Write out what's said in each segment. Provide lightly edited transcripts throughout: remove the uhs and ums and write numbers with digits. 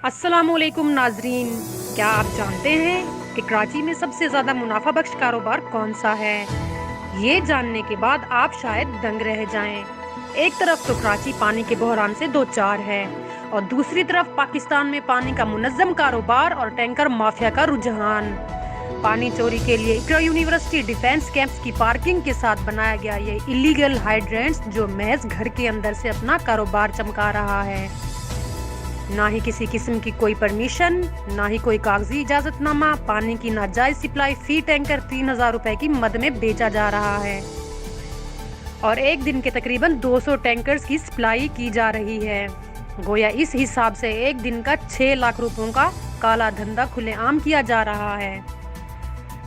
अस्सलामुअलैकुम नाजरीन, क्या आप जानते हैं कि कराची में सबसे ज़्यादा मुनाफा बख्श कारोबार कौन सा है? ये जानने के बाद आप शायद दंग रह जाएं। एक तरफ तो कराची पानी के बहरान से दो चार है और दूसरी तरफ पाकिस्तान में पानी का मुनज़्ज़म कारोबार और टैंकर माफिया का रुझान। पानी चोरी के लिए इकरा यूनिवर्सिटी डिफेंस कैंप्स की पार्किंग के साथ बनाया गया ये इलीगल हाइड्रेंट्स जो महज घर के अंदर से अपना कारोबार चमका रहा है। ना ही किसी किस्म की कोई परमिशन, ना ही कोई कागजी इजाजतनामा, पानी की नाजायज सप्लाई फी टैंकर 3000 रुपए की मद में बेचा जा रहा है और एक दिन के तकरीबन 200 टैंकर्स की सप्लाई की जा रही है। गोया इस हिसाब से एक दिन का 6 लाख रुपयों का काला धंधा खुलेआम किया जा रहा है।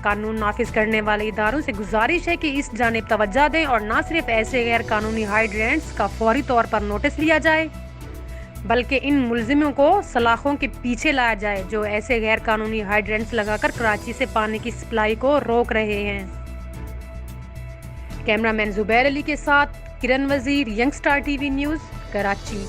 कानून नाफिज करने वाले इदारों से गुजारिश है कि इस जानिब तवज्जो दें और न सिर्फ ऐसे गैर कानूनी हाइड्रेंट्स का फौरी तौर पर नोटिस लिया जाए, बल्कि इन मुलजिमों को सलाखों के पीछे लाया जाए जो ऐसे गैर कानूनी हाइड्रेंट्स लगाकर कराची से पानी की सप्लाई को रोक रहे हैं। कैमरामैन जुबैर अली के साथ किरण वजीर, यंगस्टार टीवी न्यूज़, कराची।